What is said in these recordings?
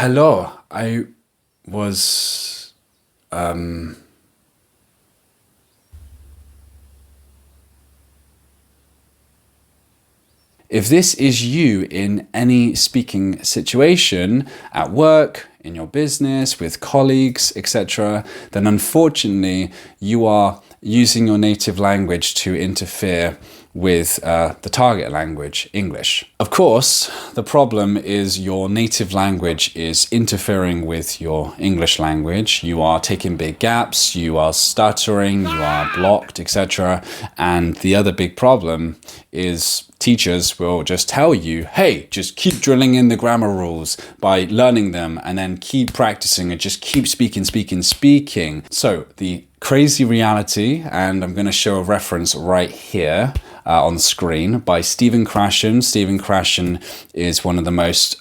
Hello, I was if this is you in any speaking situation, at work, in your business, with colleagues, etc., then unfortunately you are using your native language to interfere with the target language, English. Of course, the problem is your native language is interfering with your English language. You are taking big gaps, you are stuttering, you are blocked, etc. And the other big problem is teachers will just tell you, hey, just keep drilling in the grammar rules by learning them and then keep practicing and just keep speaking. So the crazy reality, and I'm going to show a reference right here on the screen by Stephen Krashen. Stephen Krashen is one of the most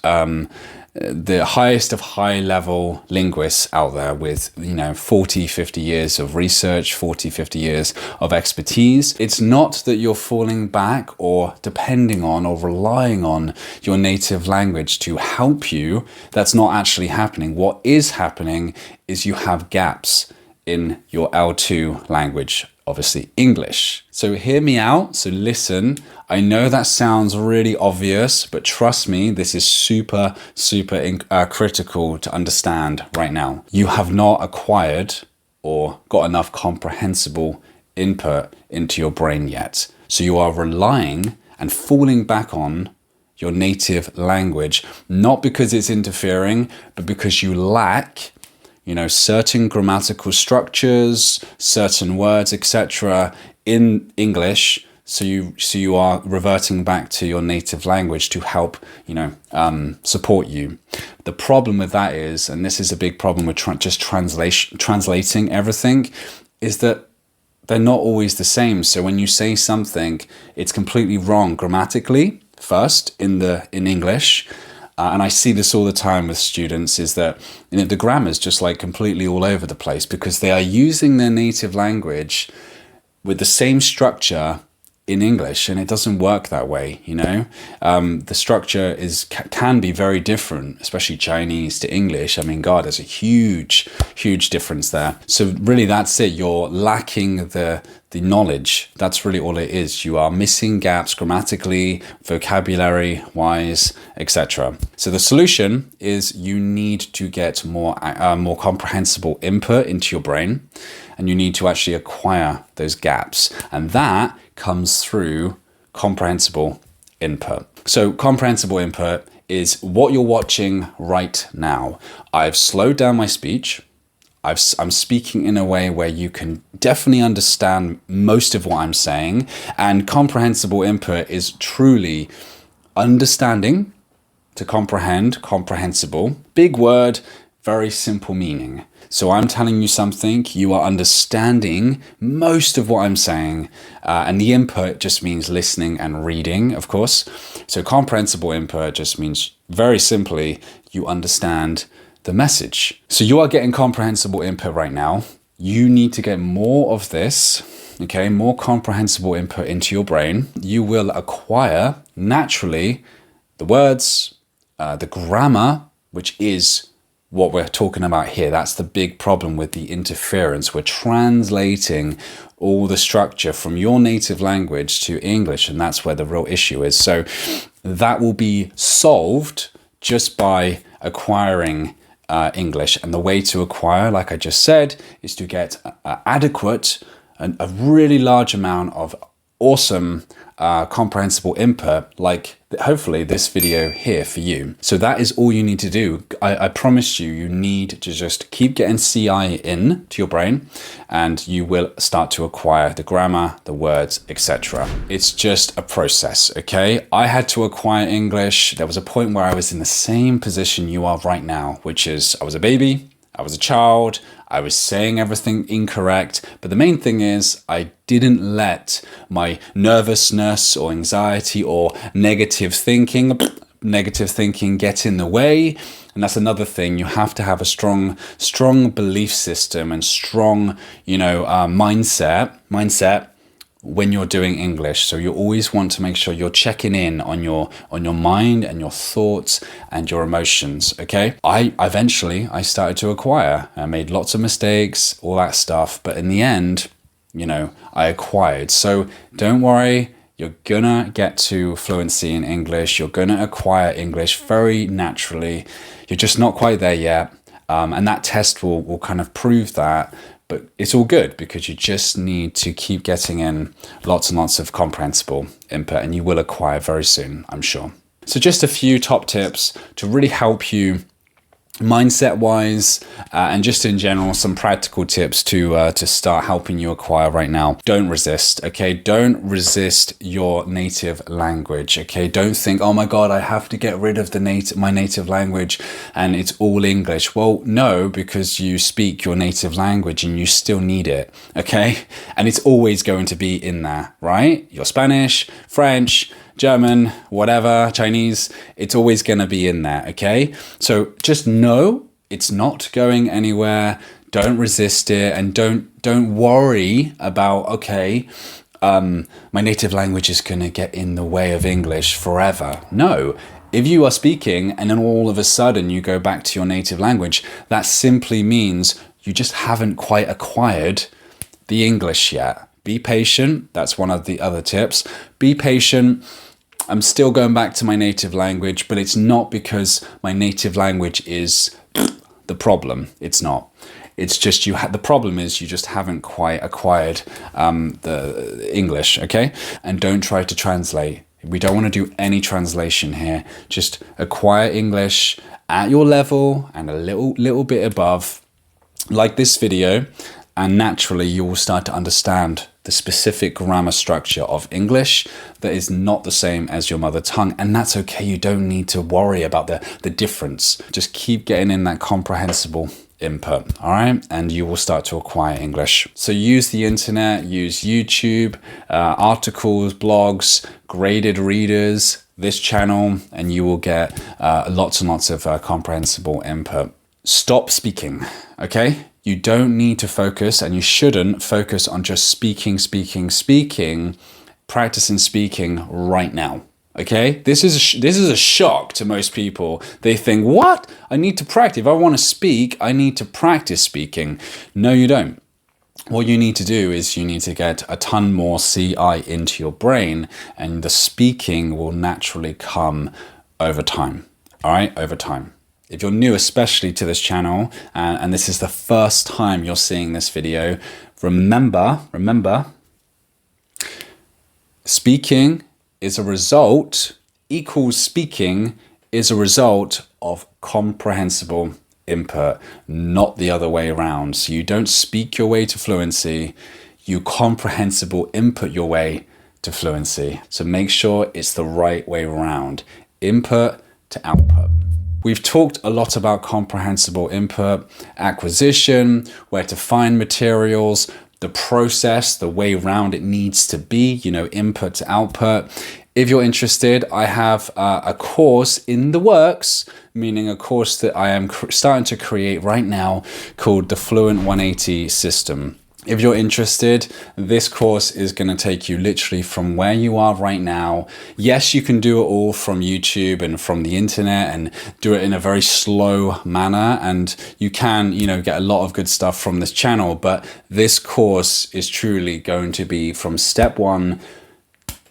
the highest of high-level linguists out there with, 40, 50 years of research, 40, 50 years of expertise. It's not that you're falling back or depending on or relying on your native language to help you. That's not actually happening. What is happening is you have gaps in your L2 language, obviously English. So hear me out, so listen. I know that sounds really obvious, but trust me, this is super critical to understand right now. You have not acquired or got enough comprehensible input into your brain yet. So you are relying and falling back on your native language, not because it's interfering, but because you lack certain grammatical structures, certain words, etc. in English. So you are reverting back to your native language to help, support you. The problem with that is, and this is a big problem with translating everything, is that they're not always the same. So when you say something, it's completely wrong grammatically first in English. And I see this all the time with students, is that the grammar is just like completely all over the place because they are using their native language with the same structure in English, and it doesn't work that way. The structure can be very different, especially Chinese to English. I mean, God, there's a huge difference there. So really, that's it. You're lacking the knowledge. That's really all it is. You are missing gaps grammatically, vocabulary wise, etc. So the solution is you need to get more comprehensible input into your brain, and you need to actually acquire those gaps, and that comes through comprehensible input. So comprehensible input is what you're watching right now. I've slowed down my speech. I'm speaking in a way where you can definitely understand most of what I'm saying, and comprehensible input is truly understanding to comprehend, comprehensible. Big word, very simple meaning. So I'm telling you something, you are understanding most of what I'm saying, and the input just means listening and reading, of course. So comprehensible input just means, very simply, you understand the message. So you are getting comprehensible input right now. You need to get more of this, okay, more comprehensible input into your brain. You will acquire naturally the words, the grammar, which is what we're talking about here. That's the big problem with the interference. We're translating all the structure from your native language to English, and that's where the real issue is. So that will be solved just by acquiring English. And the way to acquire, like I just said, is to get adequate and a really large amount of awesome comprehensible input, like hopefully this video here for you. So that is all you need to do. I promise you need to just keep getting CI in to your brain, and you will start to acquire the grammar, the words, etc. It's just a process, okay? I had to acquire English. There was a point where I was in the same position you are right now, which is I was a baby, I was a child, I was saying everything incorrect, but the main thing is I didn't let my nervousness or anxiety or negative thinking get in the way. And that's another thing. You have to have a strong belief system and strong, mindset when you're doing English. So you always want to make sure you're checking in on your mind and your thoughts and your emotions. Okay. I started to acquire. I made lots of mistakes, all that stuff, but in the end, you know, I acquired. So don't worry. You're gonna get to fluency in English. You're gonna acquire English very naturally. You're just not quite there yet. And that test will kind of prove that. But it's all good because you just need to keep getting in lots and lots of comprehensible input, and you will acquire very soon, I'm sure. So just a few top tips to really help you mindset wise, and just in general, some practical tips to start helping you acquire right now. Don't resist. Okay. Don't resist your native language. Okay. Don't think, oh my God, I have to get rid of my native language and it's all English. Well, no, because you speak your native language and you still need it. Okay. And it's always going to be in there, right? Your Spanish, French, German, whatever, Chinese, it's always going to be in there, okay? So just know it's not going anywhere. Don't resist it, and don't worry about, okay, my native language is going to get in the way of English forever. No. If you are speaking and then all of a sudden you go back to your native language, that simply means you just haven't quite acquired the English yet. Be patient. That's one of the other tips. Be patient. I'm still going back to my native language, but it's not because my native language is the problem. It's not. It's just the problem is you just haven't quite acquired the English, okay? And don't try to translate. We don't want to do any translation here. Just acquire English at your level and a little bit above, like this video, and naturally you will start to understand the specific grammar structure of English that is not the same as your mother tongue. And that's okay. You don't need to worry about the difference. Just keep getting in that comprehensible input, all right? And you will start to acquire English. So use the internet, use YouTube, articles, blogs, graded readers, this channel, and you will get lots and lots of comprehensible input. Stop speaking, okay? You don't need to focus, and you shouldn't focus on just speaking, practicing speaking right now. Okay, this is a shock to most people. They think, what? I need to practice. If I want to speak, I need to practice speaking. No, you don't. What you need to do is you need to get a ton more CI into your brain, and the speaking will naturally come over time. All right, over time. If you're new, especially to this channel, and this is the first time you're seeing this video, remember, speaking is a result, speaking is a result of comprehensible input, not the other way around. So you don't speak your way to fluency, you comprehensible input your way to fluency. So make sure it's the right way around, input to output. We've talked a lot about comprehensible input, acquisition, where to find materials, the process, the way around it needs to be, you know, input to output. If you're interested, I have a course in the works, meaning a course that I am starting to create right now called the Fluent 180 System. If you're interested, this course is going to take you literally from where you are right now. Yes, you can do it all from YouTube and from the internet and do it in a very slow manner. And you can, you know, get a lot of good stuff from this channel. But this course is truly going to be from step one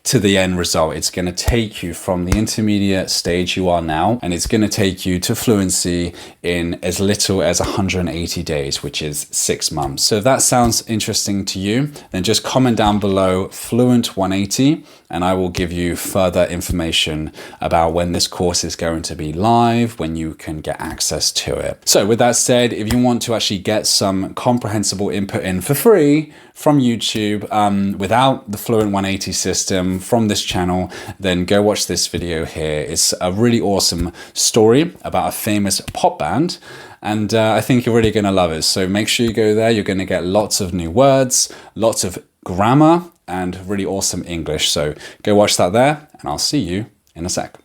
to the end result. It's going to take you from the intermediate stage you are now, and it's going to take you to fluency in as little as 180 days, which is 6 months. So if that sounds interesting to you, then just comment down below Fluent 180, and I will give you further information about when this course is going to be live, when you can get access to it. So with that said, if you want to actually get some comprehensible input in for free from YouTube without the Fluent 180 system from this channel, then go watch this video here. It's a really awesome story about a famous pop band, and I think you're really going to love it. So make sure you go there. You're going to get lots of new words, lots of grammar, and really awesome English. So go watch that there, and I'll see you in a sec.